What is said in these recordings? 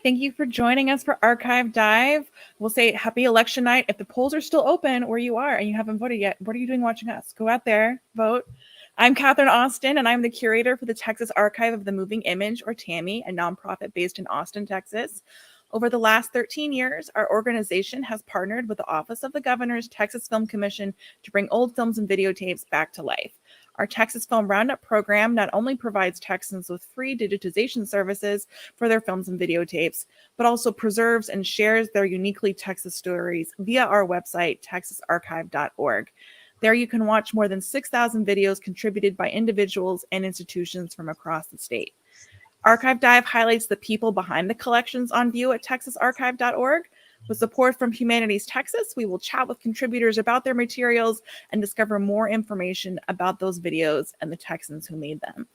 Thank you for joining us for Archive Dive. We'll say happy election night. If the polls are still open where you are and you haven't voted yet, what are you doing watching us? Go out there, vote. I'm Katharine Austin, and I'm the curator for the Texas Archive of the Moving Image, or TAMI, a nonprofit based in Austin, Texas. Over the last 13 years, our organization has partnered with the Office of the Governor's Texas Film Commission to bring old films and videotapes back to life. Our Texas Film Roundup program not only provides Texans with free digitization services for their films and videotapes, but also preserves and shares their uniquely Texas stories via our website, texasarchive.org. There you can watch more than 6,000 videos contributed by individuals and institutions from across the state. Archive Dive highlights the people behind the collections on view at texasarchive.org. With support from Humanities Texas, we will chat with contributors about their materials and discover more information about those videos and the Texans who made them.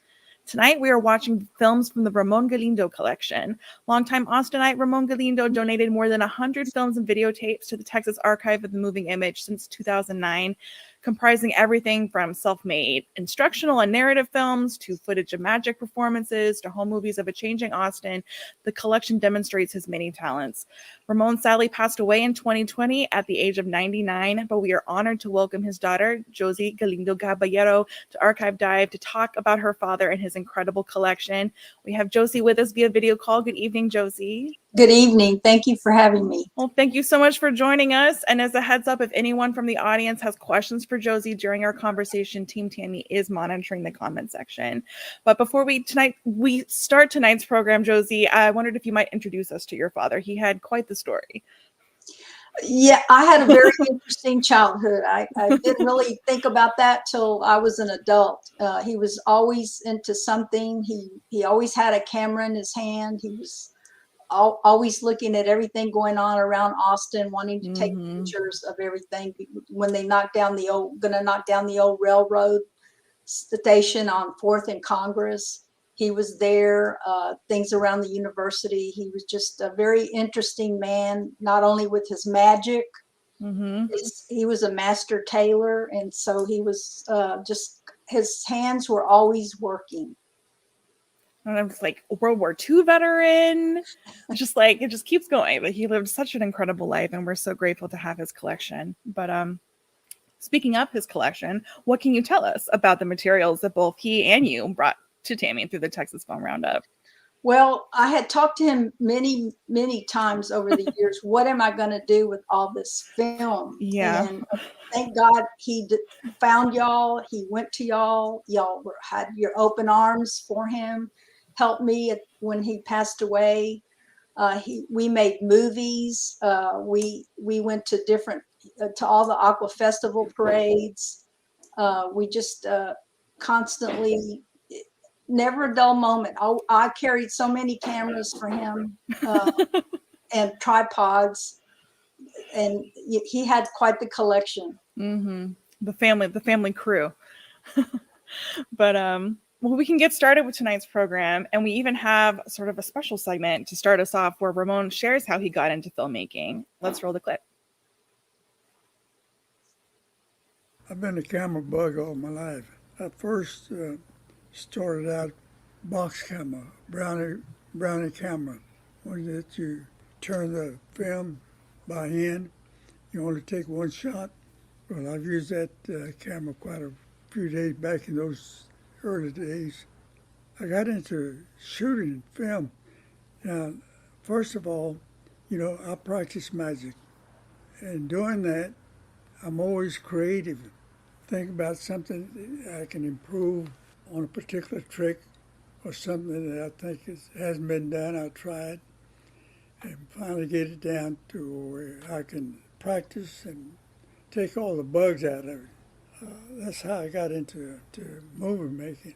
Tonight, we are watching films from the Ramón Galindo collection. Longtime Austinite Ramón Galindo donated more than 100 films and videotapes to the Texas Archive of the Moving Image since 2009, comprising everything from self-made instructional and narrative films to footage of magic performances to home movies of a changing Austin. The collection demonstrates his many talents. Ramón sadly passed away in 2020 at the age of 99, but we are honored to welcome his daughter, Josie Galindo Caballero, to Archive Dive to talk about her father and his incredible collection. We have Josie with us via video call. Good evening, Josie. Good evening. Thank you for having me. Well, thank you so much for joining us. And as a heads up, if anyone from the audience has questions for Josie during our conversation, Team TAMI is monitoring the comment section. But before we start tonight's program, Josie, I wondered if you might introduce us to your father. He had quite the story. Yeah, I had a very interesting childhood. I didn't really think about that till I was an adult. He was always into something. He always had a camera in his hand. He was always looking at everything going on around Austin, wanting to take pictures of everything. When they gonna knock down the old railroad station on 4th and Congress, he was there. Things around the university. He was just a very interesting man, not only with his magic. He was a master tailor, and so he was just, his hands were always working. And I'm just like World War II veteran. Just like it just keeps going. But he lived such an incredible life, and we're so grateful to have his collection. But speaking of his collection, what can you tell us about the materials that both he and you brought to TAMI through the Texas Film Roundup? Well, I had talked to him many, many times over the years. What am I going to do with all this film? Yeah. And thank God he found y'all. He went to y'all. Y'all had your open arms for him. Helped me when he passed away. We made movies. We went to to all the Aqua Festival parades. We just constantly, never a dull moment. I carried so many cameras for him and tripods, and he had quite the collection. The family crew. But well, we can get started with tonight's program, and we even have sort of a special segment to start us off where Ramón shares how he got into filmmaking. Let's roll the clip. I've been a camera bug all my life. I first started out box camera, brownie camera, one that you turn the film by hand. You only take one shot. Well, I've used that camera quite a few days back in those early days. I got into shooting film. Now, first of all, I practice magic. And doing that, I'm always creative. Think about something I can improve on a particular trick or something that I think hasn't been done. I'll try it and finally get it down to where I can practice and take all the bugs out of it. That's how I got into movie making.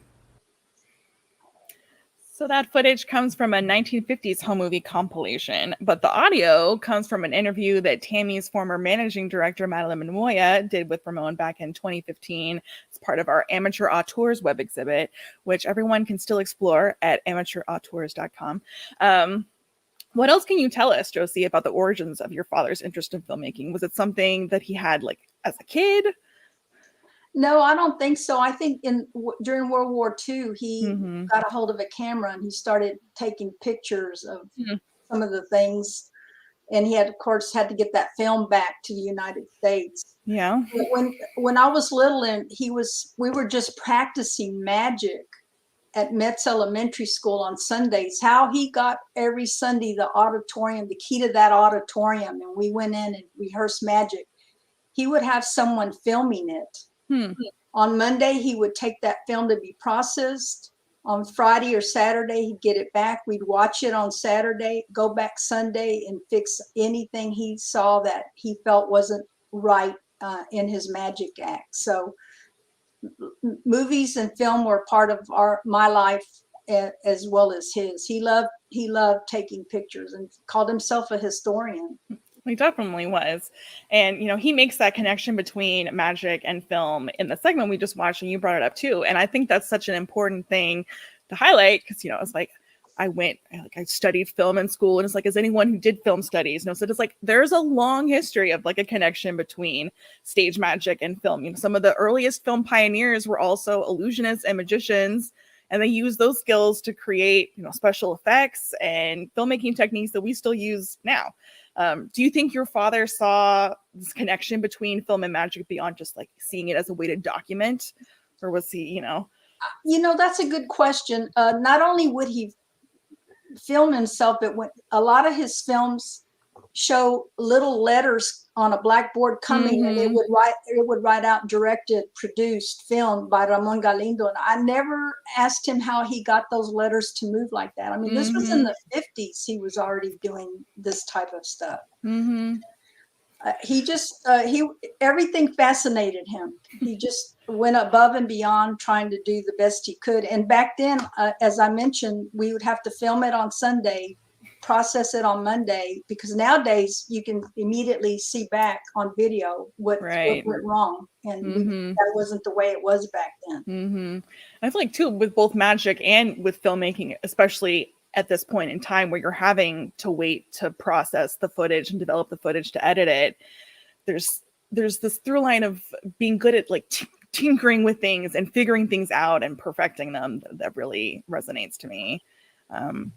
So that footage comes from a 1950s home movie compilation, but the audio comes from an interview that TAMI's former managing director, Madeline Moya, did with Ramón back in 2015 as part of our Amateur Auteurs web exhibit, which everyone can still explore at amateurauteurs.com. What else can you tell us, Josie, about the origins of your father's interest in filmmaking? Was it something that he had like as a kid? No, I don't think so. I think during World War II, he got a hold of a camera and he started taking pictures of some of the things. And he had, of course, had to get that film back to the United States. Yeah. But when I was little and we were just practicing magic at Metz Elementary School on Sundays, how he got every Sunday the auditorium, the key to that auditorium, and we went in and rehearsed magic. He would have someone filming it. On Monday, he would take that film to be processed. On Friday or Saturday, he'd get it back. We'd watch it on Saturday, go back Sunday and fix anything he saw that he felt wasn't right in his magic act. So movies and film were part of my life as well as his. He loved taking pictures and called himself a historian. He definitely was. And, he makes that connection between magic and film in the segment we just watched, and you brought it up too. And I think that's such an important thing to highlight because, it's like I studied film in school, and it's like, as anyone who did film studies knows, so it's like there's a long history of like a connection between stage magic and film. Some of the earliest film pioneers were also illusionists and magicians, and they use those skills to create, special effects and filmmaking techniques that we still use now. Do you think your father saw this connection between film and magic beyond just like seeing it as a way to document, or was he, that's a good question. Not only would he film himself, but a lot of his films show little letters on a blackboard coming, and it would write out directed, produced, filmed by Ramón Galindo. And I never asked him how he got those letters to move like that. I mean, this was in the 50s. He was already doing this type of stuff. Everything fascinated him. He just went above and beyond trying to do the best he could. And back then, as I mentioned, we would have to film it on Sunday, process it on Monday, because nowadays you can immediately see back on video what went wrong. And that wasn't the way it was back then. I feel like too, with both magic and with filmmaking, especially at this point in time where you're having to wait to process the footage and develop the footage to edit it, there's this through line of being good at like tinkering with things and figuring things out and perfecting them that really resonates to me. And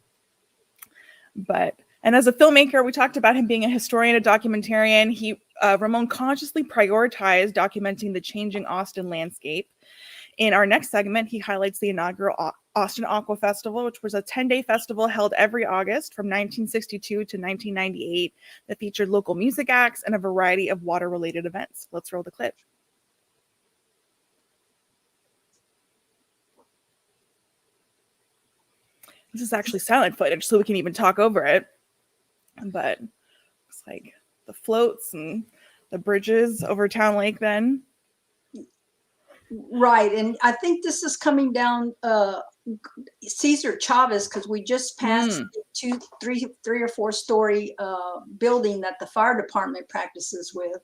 as a filmmaker, we talked about him being a historian, a documentarian. Ramón consciously prioritized documenting the changing Austin landscape. In our next segment, he highlights the inaugural Austin Aqua Festival, which was a 10-day festival held every August from 1962 to 1998 that featured local music acts and a variety of water-related events. Let's roll the clip. This is actually silent footage, so we can even talk over it. But it's like the floats and the bridges over Town Lake then. Right. And I think this is coming down Cesar Chavez, because we just passed the three or four story building that the fire department practices with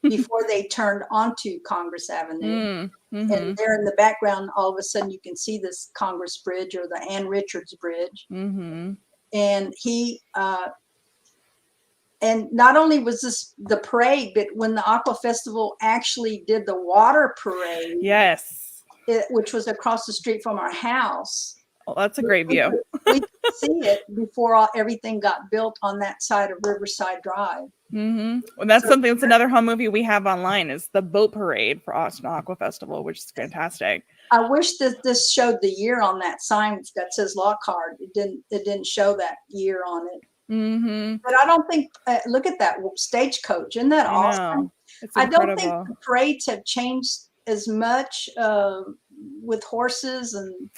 before they turned onto Congress Avenue. And there in the background, all of a sudden you can see this Congress Bridge or the Ann Richards Bridge. And he and not only was this the parade, but when the Aqua Festival actually did the water parade, which was across the street from our house. Well, that's a great view. We could see it before everything got built on that side of Riverside Drive. Well, that's another home movie we have online is the boat parade for Austin Aqua Festival, which is fantastic. I wish that this showed the year on that sign that says Lockhart. It didn't show that year on it. But I don't think, look at that stagecoach. Isn't that awesome? I don't think the parades have changed as much with horses, and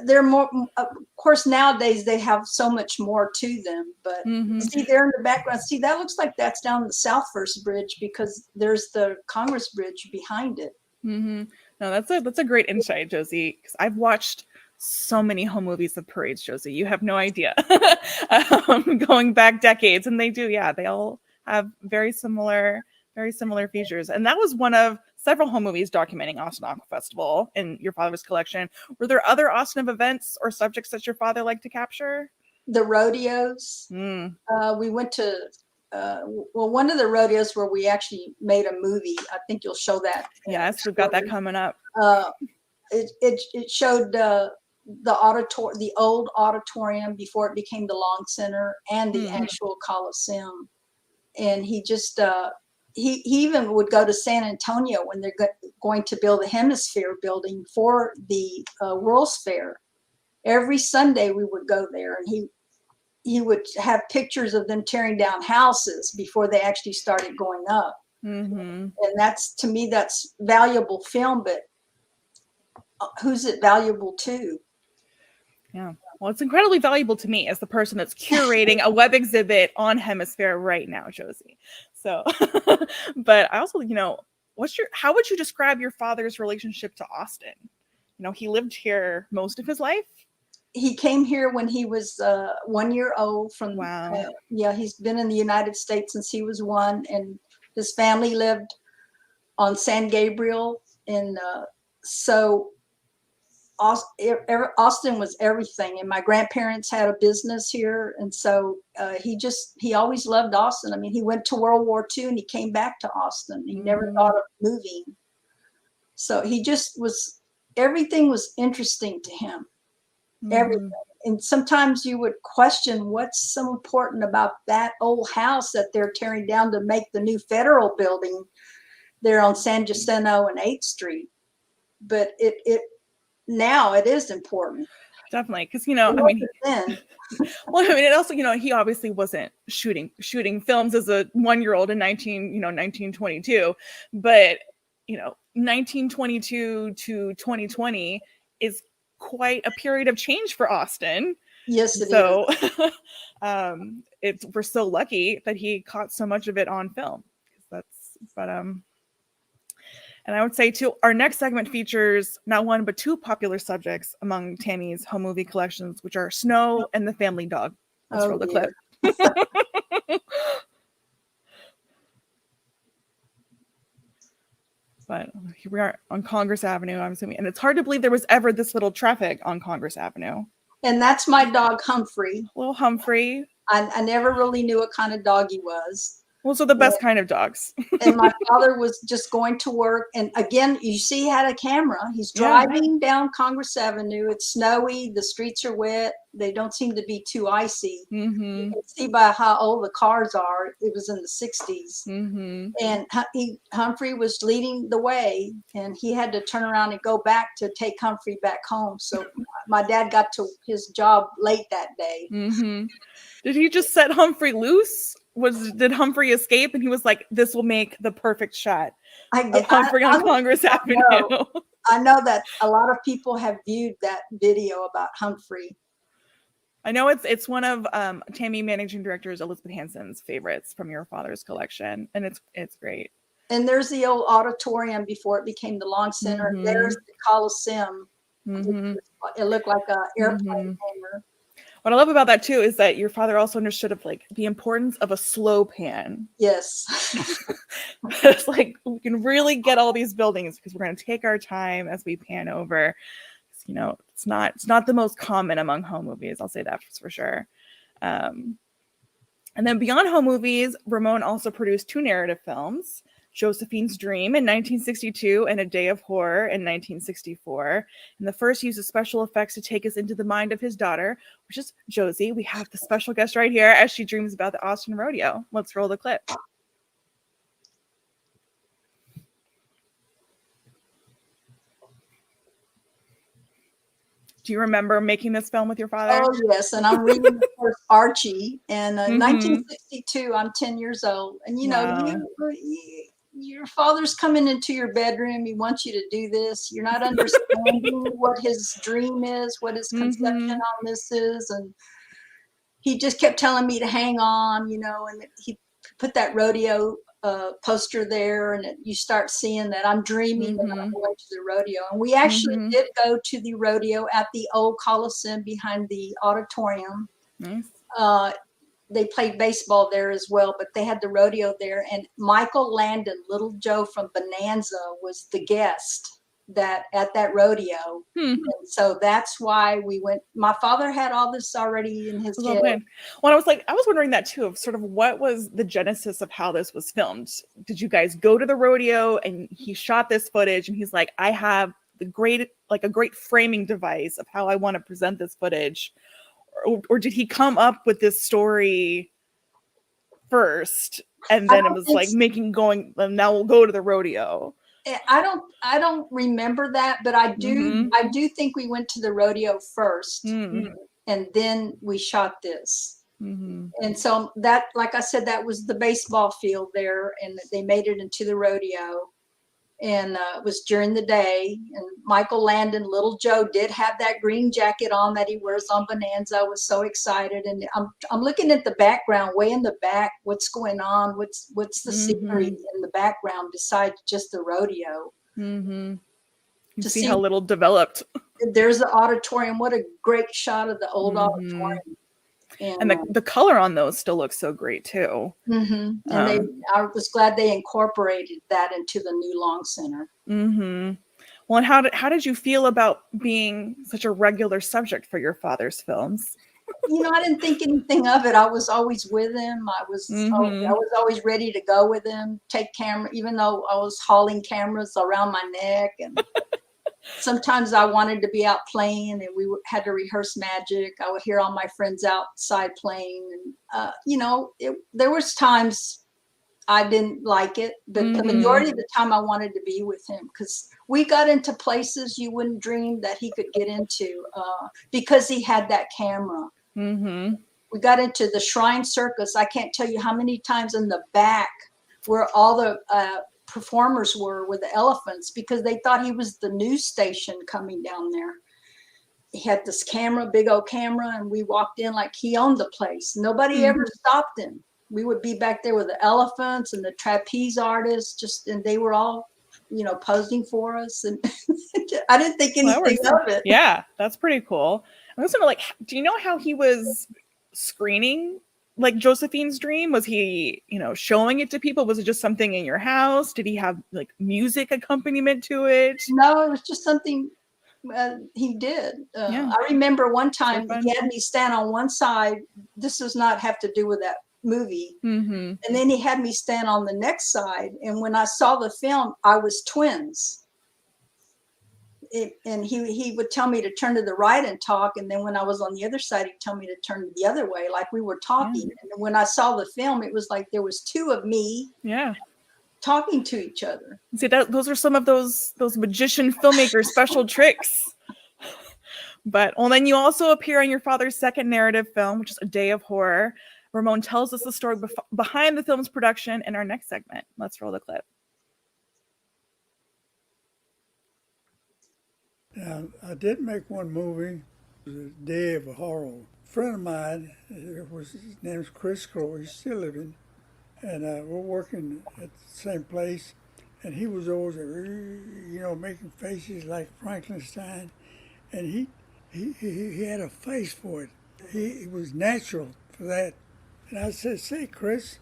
they're more, of course, nowadays they have so much more to them. But see there in the background, see, that looks like that's down the South First Bridge because there's the Congress Bridge behind it. No, that's a great insight, Josie, because I've watched so many home movies of parades, Josie. You have no idea. Going back decades, and they do, they all have very similar features. And that was one of several home movies documenting Austin Aqua Festival in your father's collection. Were there other Austin events or subjects that your father liked to capture? The rodeos. We went to one of the rodeos where we actually made a movie. I think you'll show that. Yes, we've got that coming up. It showed the old auditorium before it became the Long Center and the Mhm. actual Coliseum. And he just he even would go to San Antonio when they're going to build a Hemisphere building for the World's Fair. Every Sunday we would go there, and he would have pictures of them tearing down houses before they actually started going up. Mhm. And that's, to me, that's valuable film, but who's it valuable to? Yeah. Well, it's incredibly valuable to me as the person that's curating a web exhibit on Hemisphere right now, Josie. So, but I also, how would you describe your father's relationship to Austin? He lived here most of his life. He came here when he was 1 year old. Wow. Yeah, he's been in the United States since he was 1, and his family lived on San Gabriel. And so Austin was everything. And my grandparents had a business here. And so he always loved Austin. I mean, he went to World War II and he came back to Austin. He never thought of moving. So he just everything was interesting to him. Everything. And sometimes you would question what's so important about that old house that they're tearing down to make the new federal building there on San Jacinto and 8th Street. But now it is important. Definitely, because well, I mean, it also, he obviously wasn't shooting films as a 1-year-old in 1922, but 1922 to 2020 is quite a period of change for Austin. Yes, it is. We're so lucky that he caught so much of it on film. And I would say, too, our next segment features not one, but 2 popular subjects among Tammy's home movie collections, which are snow and the family dog. Let's roll the clip. But here we are on Congress Avenue, I'm assuming. And it's hard to believe there was ever this little traffic on Congress Avenue. And that's my dog, Humphrey. Little Humphrey. I never really knew what kind of dog he was. Well, so the best kind of dogs. And my father was just going to work. And again, you see, he had a camera. He's driving down Congress Avenue. It's snowy. The streets are wet. They don't seem to be too icy. You can see by how old the cars are. It was in the 60s. And Humphrey was leading the way, and he had to turn around and go back to take Humphrey back home. So my dad got to his job late that day. Did he just set Humphrey loose? Did Humphrey escape? And he was like, this will make the perfect shot of Humphrey on Congress Avenue. I know that a lot of people have viewed that video about Humphrey. I know it's one of Tammy managing directors Elizabeth Hansen's favorites from your father's collection, and it's great. And there's the old auditorium before it became the Long Center. There's the Coliseum. It looked like an airplane hangar. What I love about that too is that your father also understood of like the importance of a slow pan. Yes. It's like we can really get all these buildings because we're going to take our time as we pan over. It's not the most common among home movies. I'll say that for sure. And then beyond home movies, Ramón also produced 2 narrative films, Josephine's Dream in 1962 and A Day of Horror in 1964. And the first uses special effects to take us into the mind of his daughter, which is Josie. We have the special guest right here as she dreams about the Austin Rodeo. Let's roll the clip. Do you remember making this film with your father? Oh, yes. And I'm reading the first Archie. And 1962, I'm 10 years old. And, your father's coming into your bedroom. He wants you to do this. You're not understanding what his dream is, what his conception on this is. And he just kept telling me to hang on, and he put that rodeo poster there, and you start seeing that I'm dreaming about going to the rodeo. And we actually did go to the rodeo at the old Coliseum behind the auditorium. Nice. They played baseball there as well, but they had the rodeo there. And Michael Landon, Little Joe from Bonanza, was the guest at that rodeo. And so that's why we went. My father had all this already in his head. Well, I was wondering that too, of sort of what was the genesis of how this was filmed. Did you guys go to the rodeo and he shot this footage and he's like, I have the great, like a great framing device of how I want to present this footage, or did he come up with this story first and then it was like now we'll go to the rodeo? I don't remember that, but I do think we went to the rodeo first, and then we shot this. And so that, like I said, that was the baseball field there, and they made it into the rodeo. And it was during the day, and Michael Landon, Little Joe, did have that green jacket on that he wears on Bonanza. I was so excited, and I'm looking at the background, way in the back. What's going on? What's the scenery in the background besides just the rodeo? You see how little developed. There's the auditorium. What a great shot of the old auditorium. And the color on those still looks so great too. And I was glad they incorporated that into the new Long Center. Well, and how did you feel about being such a regular subject for your father's films? I didn't think anything of it. I was always with him. I was always ready to go with him, take camera, even though I was hauling cameras around my neck. And sometimes I wanted to be out playing, and we had to rehearse magic. I would hear all my friends outside playing, and there was times I didn't like it, but the majority of the time I wanted to be with him, because we got into places you wouldn't dream that he could get into, because he had that camera. We got into the Shrine Circus. I can't tell you how many times in the back where all the performers were with the elephants, because they thought he was the news station coming down there. He had this camera, big old camera, and we walked in like he owned the place. Nobody ever stopped him. We would be back there with the elephants and the trapeze artists, and they were all, posing for us. And I didn't think anything of it. Yeah, that's pretty cool. I was wondering, do you know how he was screening like Josephine's Dream? Was he, showing it to people? Was it just something in your house? Did he have like music accompaniment to it? No, it was just something he did. I remember one time he had me stand on one side. This does not have to do with that movie. And then he had me stand on the next side. And when I saw the film, I was twins. And he would tell me to turn to the right and talk, and then when I was on the other side, he'd tell me to turn the other way, like we were talking. And when I saw the film, it was like there was two of me talking to each other. See, those are some of those magician filmmaker special tricks. But then you also appear on your father's second narrative film, which is A Day of Horror. Ramón tells us the story behind the film's production in our next segment. Let's roll the clip. Now, I did make one movie, it was A Day of Horror. A friend of mine, his name is Chris Crow, he's still living, and we're working at the same place, and he was always, making faces like Frankenstein, and he had a face for it. He was natural for that. And I said, say, Chris,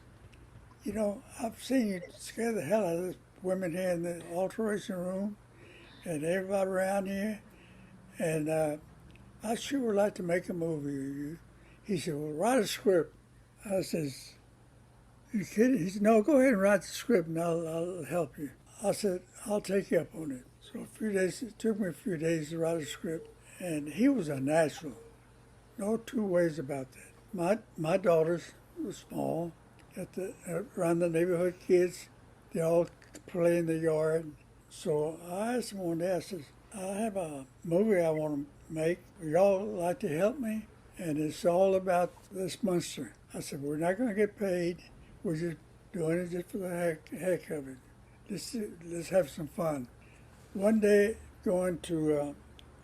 I've seen you scare the hell out of the women here in the alteration room and everybody around here, and I sure would like to make a movie of you. He said, well, write a script. I says, you kidding? He said, no, go ahead and write the script and I'll help you. I said, I'll take you up on it. So it took me a few days to write a script, and he was a natural. No two ways about that. My daughters were small, around the neighborhood kids, they all play in the yard. So I asked him one day, I said, I have a movie I want to make. Would y'all like to help me? And it's all about this monster. I said, we're not going to get paid. We're just doing it just for the heck of it. Let's have some fun. One day, going to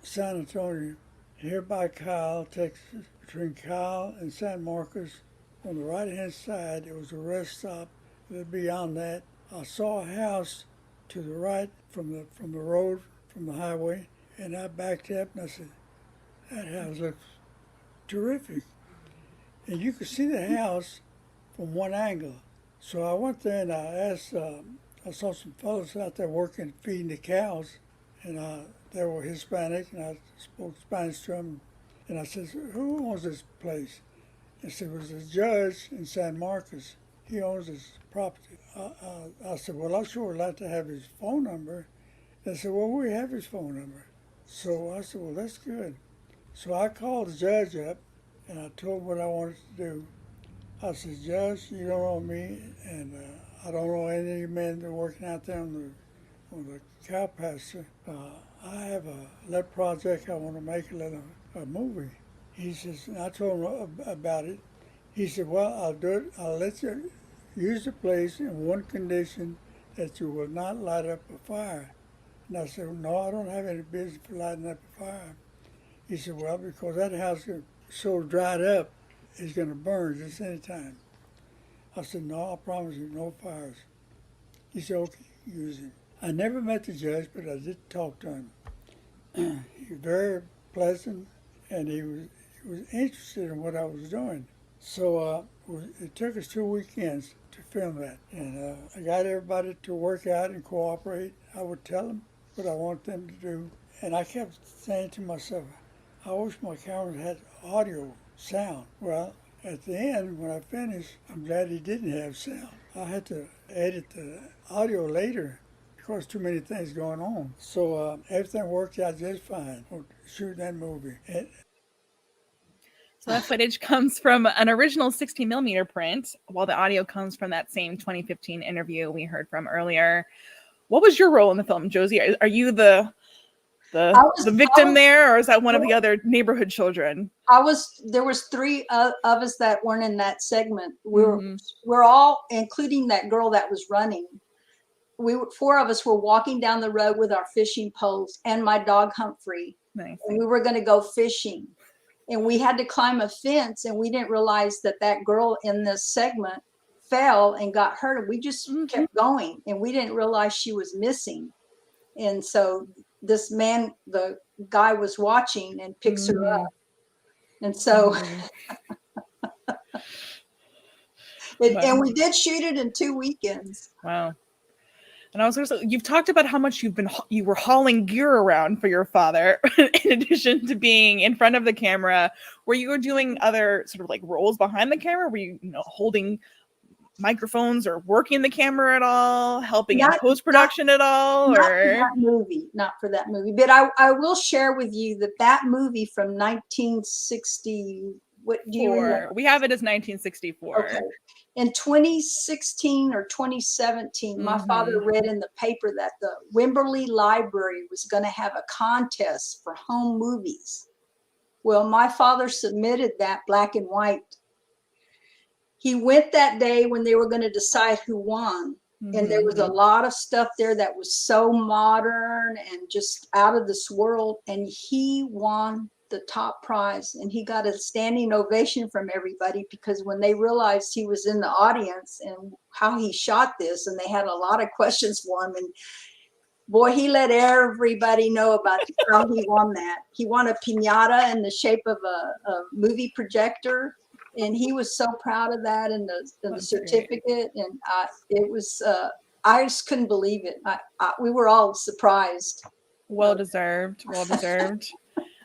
San Antonio, here by Kyle, Texas, between Kyle and San Marcos, on the right-hand side, there was a rest stop. Beyond that, I saw a house to the right from the road, from the highway, and I backed up and I said, that house looks terrific. And you could see the house from one angle. So I went there and I asked, I saw some fellows out there working, feeding the cows, and they were Hispanic, and I spoke Spanish to them. And I said, who owns this place? They said, it was a judge in San Marcos. He owns this property. I said, well, I sure would like to have his phone number They said, well, we have his phone number. So I said, well, that's good. So I called the judge up and I told him what I wanted to do. I said, Judge, you don't know me, and I don't know any of you men that are working out there on the cow pasture. I have a little project I want to make, a movie. He says, and I told him about it. He said, well, I'll do it. I'll let you use the place in one condition, that you will not light up a fire. And I said, no, I don't have any business for lighting up a fire. He said, well, because that house is so dried up, it's going to burn just any time. I said, no, I promise you, no fires. He said, okay, use him. I never met the judge, but I did talk to him. He was very pleasant, and he was interested in what I was doing. So it took us 2 weekends to film that. And I got everybody to work out and cooperate. I would tell them what I want them to do. And I kept saying to myself, I wish my cameras had audio, sound. Well, at the end, when I finished, I'm glad he didn't have sound. I had to edit the audio later because too many things going on. So everything worked out just fine for shooting that movie. So that footage comes from an original 16 millimeter print, while the audio comes from that same 2015 interview we heard from earlier. What was your role in the film, Josie? Are you the victim there, or is that one of the other neighborhood children? There was three of us that weren't in that segment. We're all, including that girl that was running. Four of us were walking down the road with our fishing poles and my dog Humphrey. Nice. And we were going to go fishing. And we had to climb a fence, and we didn't realize that girl in this segment fell and got hurt. We just kept going, and we didn't realize she was missing. And so this man, the guy, was watching and picks her up. And so, and we did shoot it in 2 weekends. Wow. And I was also, you've talked about how much you were hauling gear around for your father, in addition to being in front of the camera. Were you doing other sort of like roles behind the camera? Were you, holding microphones or working the camera at all, helping in post-production at all? Not for that movie. But I will share with you that movie from 1960, what do you remember? We have it as 1964. Okay. In 2016 or 2017, my father read in the paper that the Wimberley Library was going to have a contest for home movies. Well, my father submitted that black and white. He went that day when they were going to decide who won. And there was a lot of stuff there that was so modern and just out of this world. And he won the top prize, and he got a standing ovation from everybody, because when they realized he was in the audience and how he shot this, and they had a lot of questions for him, and boy, he let everybody know about how he won that. He won a piñata in the shape of a movie projector, and he was so proud of that, and the certificate. Great. And it was I just couldn't believe it. We were all surprised. Well deserved.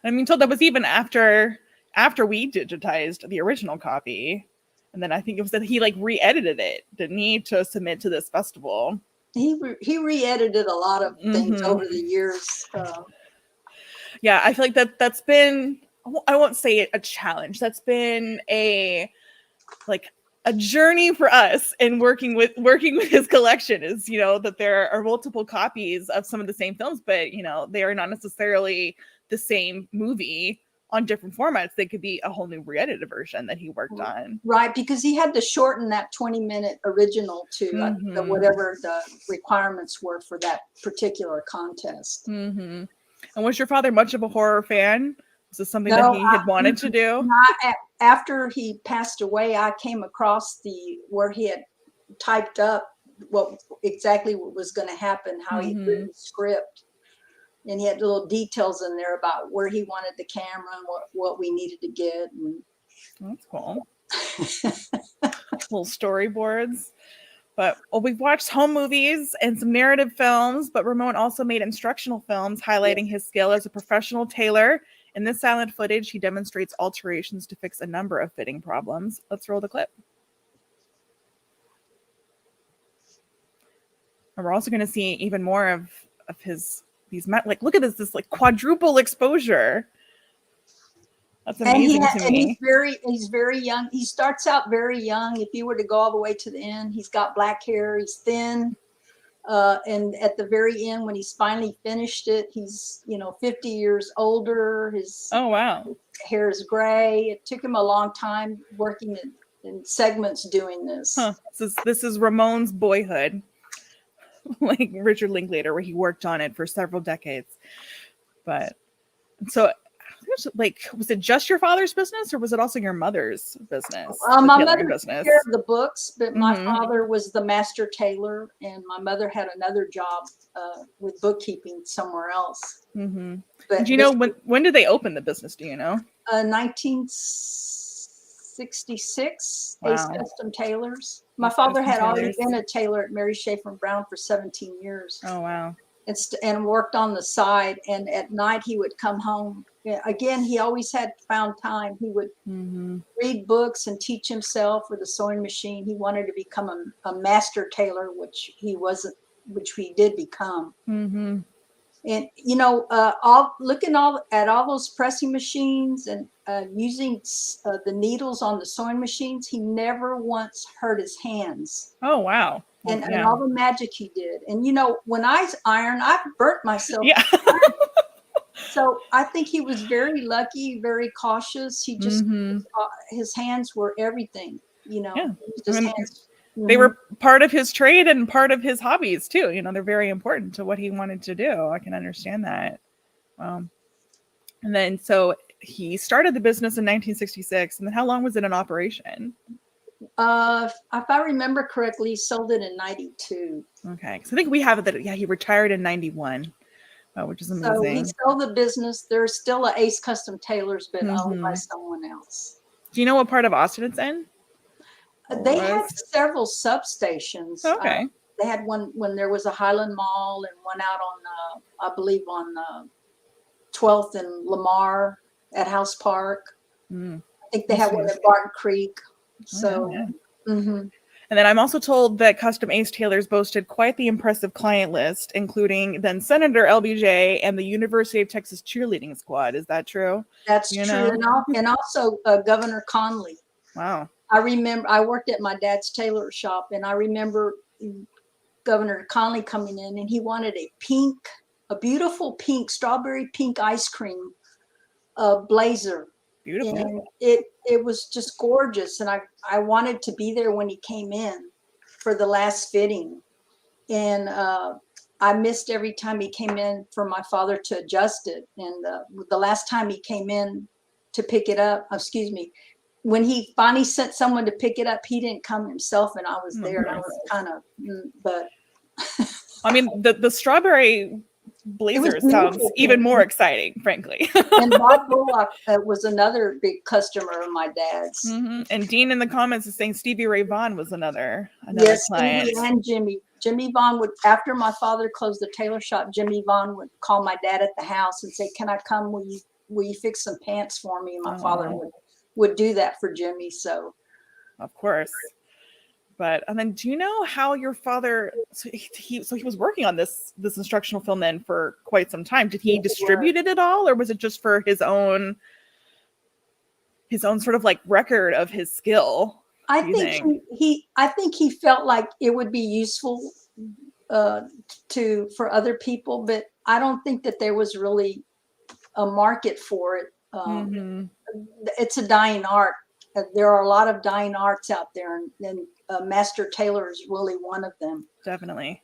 I mean, told that was even after we digitized the original copy, and then I think it was that he re-edited it, didn't he, to submit to this festival. He re-edited a lot of things over the years. Yeah, I feel like that's been, I won't say a challenge. That's been a journey for us in working with his collection. Is that there are multiple copies of some of the same films, but they are not necessarily the same movie on different formats. They could be a whole new re-edited version that he worked on. Right, because he had to shorten that 20-minute original to whatever the requirements were for that particular contest. And was your father much of a horror fan? Was this something that he had wanted to do? After he passed away, I came across where he had typed up what was going to happen, how he'd written the script. And he had little details in there about where he wanted the camera and what we needed to get. And that's cool. Little storyboards. But we've watched home movies and some narrative films, but Ramón also made instructional films highlighting his skill as a professional tailor. In this silent footage, he demonstrates alterations to fix a number of fitting problems. Let's roll the clip. And we're also going to see even more of his like, look at this like quadruple exposure. That's amazing to and me. he's very young. He starts out very young. If you were to go all the way to the end, he's got black hair, he's thin. And at the very end, when he's finally finished it, he's, 50 years older. His Oh, wow. hair is gray. It took him a long time working in segments doing this. Huh. This is Ramon's boyhood, like Richard Linklater, where he worked on it for several decades. But so, like, was it just your father's business, or was it also your mother's business? My mother took care of the books, but my father was the master tailor, and my mother had another job with bookkeeping somewhere else. But do you know when did they open the business? Do you know? 1966. Wow. Ace Custom Tailors. My father had already been a tailor at Mary Schaefer Brown for 17 years. Oh, wow. And worked on the side, and at night he would come home. Again, he always had found time. He would read books and teach himself with a sewing machine. He wanted to become a master tailor, which he did become. And looking at all those pressing machines and using the needles on the sewing machines, he never once hurt his hands. Oh, wow. And all the magic he did. And when I iron, I've burnt myself. Yeah. So I think he was very lucky, very cautious. He just his hands were everything. They were part of his trade and part of his hobbies too. They're very important to what he wanted to do. I can understand that. And then so he started the business in 1966. And then how long was it in operation? If I remember correctly, he sold it in 92. Okay. So I think we have it that he retired in 91, which is amazing. So he sold the business. There's still a Ace Custom Tailors, but owned by someone else. Do you know what part of Austin it's in? They had several substations. Okay. They had one when there was a Highland Mall, and one out on, I believe, on 12th and Lamar at House Park. I think they had one at Barton Creek. So, and then I'm also told that Custom Ace Tailors boasted quite the impressive client list, including then Senator LBJ and the University of Texas cheerleading squad. Is that true? That's true. And also Governor Conley. Wow. I remember I worked at my dad's tailor shop, and I remember Governor Conley coming in, and he wanted a beautiful pink, strawberry pink ice cream blazer. Beautiful. And it was just gorgeous. And I wanted to be there when he came in for the last fitting. And I missed every time he came in for my father to adjust it. And the last time he came in to pick it up, when he finally sent someone to pick it up, he didn't come himself, and I was there. And I was kind of, but. I mean, the strawberry blazer sounds even more exciting, frankly. And Bob Bullock was another big customer of my dad's. And Dean in the comments is saying Stevie Ray Vaughan was another yes, client. Stevie and Jimmy. Jimmy Vaughan would, after my father closed the tailor shop, Jimmy Vaughan would call my dad at the house and say, "Can I come? Will you fix some pants for me?" And my father would do that for Jimmy. So, of course. But and then, do you know how your father? So he was working on this instructional film then for quite some time. Did he distribute it at all, or was it just for his own sort of like record of his skill? I think he felt like it would be useful for other people, but I don't think that there was really a market for it. It's a dying art. There are a lot of dying arts out there, and master tailor is really one of them. Definitely.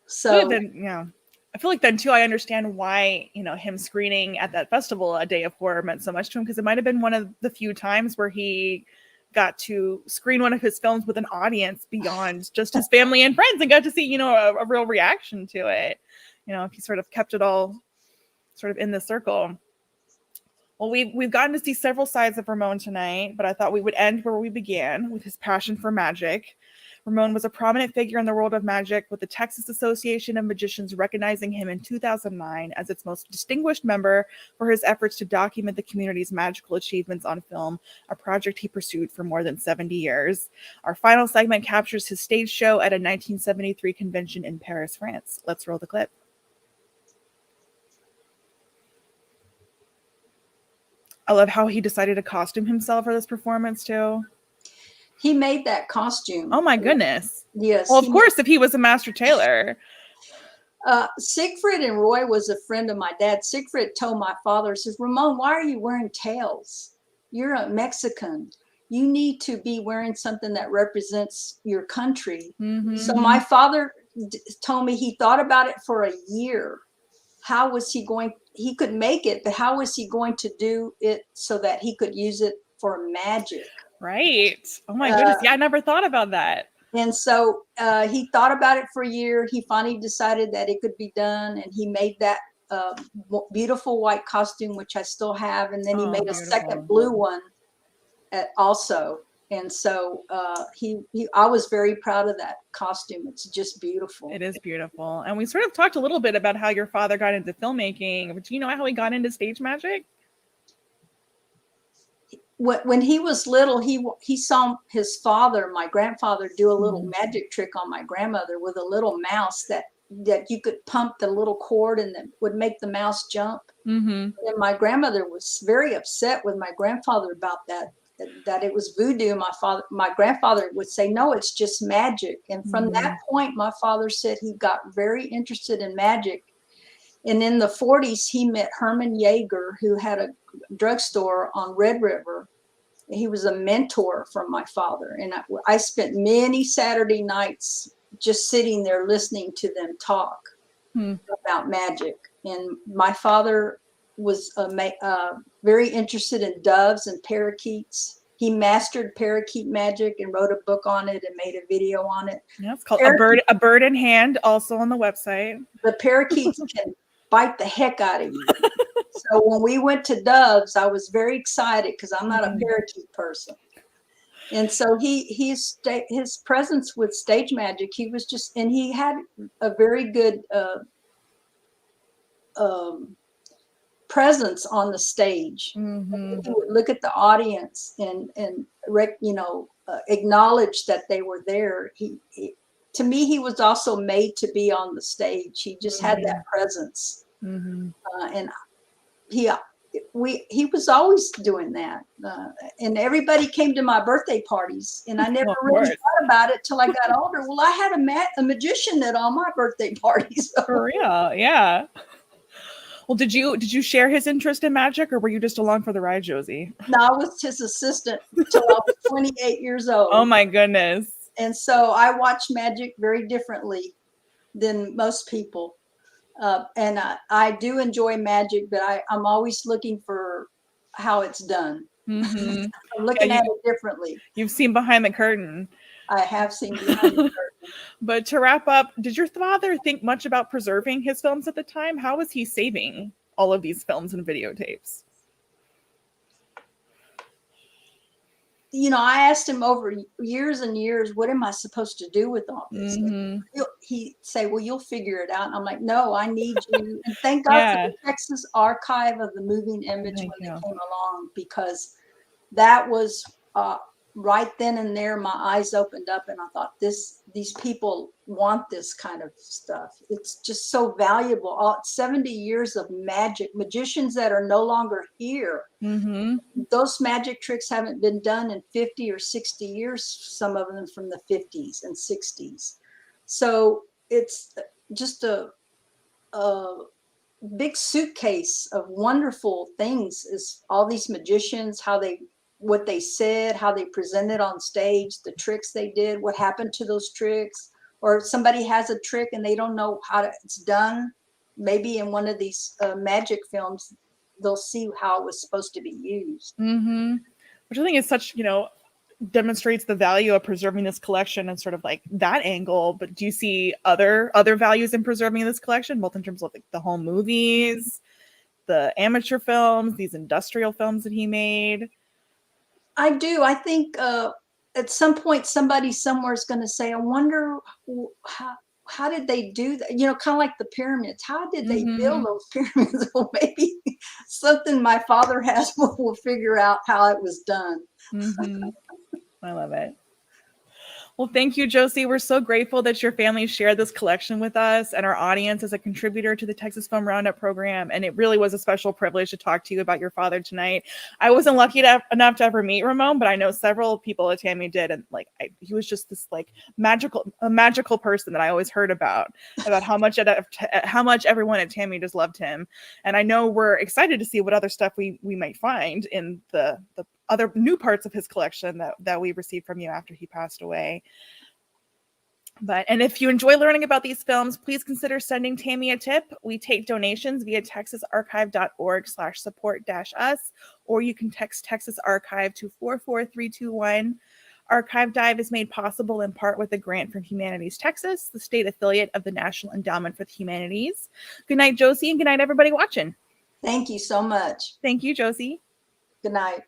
So then, I feel like then too, I understand why, him screening at that festival, A Day of Horror, meant so much to him, because it might have been one of the few times where he got to screen one of his films with an audience beyond just his family and friends, and got to see, a real reaction to it. If he sort of kept it all sort of in the circle. Well, we've gotten to see several sides of Ramón tonight, but I thought we would end where we began, with his passion for magic. Ramón was a prominent figure in the world of magic, with the Texas Association of Magicians recognizing him in 2009 as its most distinguished member for his efforts to document the community's magical achievements on film, a project he pursued for more than 70 years. Our final segment captures his stage show at a 1973 convention in Paris, France. Let's roll the clip. I love how he decided to costume himself for this performance too. He made that costume. Oh my goodness. Yes. Well, of course, if he was a master tailor. Siegfried and Roy was a friend of my dad. Siegfried told my father, says, Ramon, why are you wearing tails? You're a Mexican. You need to be wearing something that represents your country. Mm-hmm. So my father told me he thought about it for a year. How was he going? He could make it, but how was he going to do it so that he could use it for magic? Right. Oh my goodness. Yeah, I never thought about that. And so he thought about it for a year. He finally decided that it could be done, and he made that beautiful white costume, which I still have. And then he made a second blue one also. And so I was very proud of that costume. It's just beautiful. It is beautiful. And we sort of talked a little bit about how your father got into filmmaking. But do you know how he got into stage magic? When he was little, he saw his father, my grandfather, do a little magic trick on my grandmother with a little mouse that you could pump the little cord and that would make the mouse jump. Mm-hmm. And my grandmother was very upset with my grandfather about that it was voodoo. My grandfather would say, no, it's just magic. And from that point, my father said he got very interested in magic. And in the 40s, he met Herman Yeager, who had a drugstore on Red River. He was a mentor from my father. And I spent many Saturday nights just sitting there listening to them talk about magic. And my father was very interested in doves and parakeets. He mastered parakeet magic and wrote a book on it and made a video on it. Yeah, it's called A Bird in Hand, also on the website. The parakeets can bite the heck out of you. So when we went to Doves, I was very excited because I'm not a parakeet person. And so his presence with stage magic, he was just, and he had a very good presence on the stage. Mm-hmm. He would look at the audience and acknowledge that they were there. To me, he was also made to be on the stage. He just had that presence. Mm-hmm. And he was always doing that. And everybody came to my birthday parties, and I never really thought about it till I got older. Well, I had a magician at all my birthday parties. So. For real, yeah. Well, did you share his interest in magic, or were you just along for the ride, Josie? No, I was his assistant until I was 28 years old. Oh my goodness. And so I watch magic very differently than most people. And I do enjoy magic, but I'm always looking for how it's done. Mm-hmm. I'm looking at it differently. You've seen behind the curtain. I have seen behind the curtain. But to wrap up, did your father think much about preserving his films at the time? How was he saving all of these films and videotapes? I asked him over years and years, what am I supposed to do with all this? Mm-hmm. He'd say, well, you'll figure it out. And I'm like, no, I need you. And thank God for the Texas Archive of the Moving Image when they came along, because that was right then and there, my eyes opened up and I thought, these people want this kind of stuff. It's just so valuable. 70 years of magicians that are no longer here. Mm-hmm. Those magic tricks haven't been done in 50 or 60 years, some of them from the 50s and 60s. So it's just a big suitcase of wonderful things, is all these magicians, what they said, how they presented on stage, the tricks they did, what happened to those tricks, or if somebody has a trick and they don't know how it's done. Maybe in one of these magic films, they'll see how it was supposed to be used. Mm-hmm. Which I think is such, demonstrates the value of preserving this collection and sort of like that angle. But do you see other values in preserving this collection, both in terms of like the home movies, the amateur films, these industrial films that he made? I do. I think at some point somebody somewhere is going to say, I wonder how did they do that? Kind of like the pyramids. How did they build those pyramids? Well, maybe something my father has will figure out how it was done. Mm-hmm. I love it. Well, thank you, Josie. We're so grateful that your family shared this collection with us and our audience as a contributor to the Texas Film Roundup program. And it really was a special privilege to talk to you about your father tonight. I wasn't lucky enough to ever meet Ramón, but I know several people at TAMI did. And he was just this magical person that I always heard about how much everyone at TAMI just loved him. And I know we're excited to see what other stuff we might find in the other new parts of his collection that we received from you after he passed away. And if you enjoy learning about these films, please consider sending TAMI a tip. We take donations via texasarchive.org/support-us, or you can text Texas Archive to 44321. Archive Dive is made possible in part with a grant from Humanities Texas, the state affiliate of the National Endowment for the Humanities. Good night, Josie, and good night, everybody watching. Thank you so much. Thank you, Josie. Good night.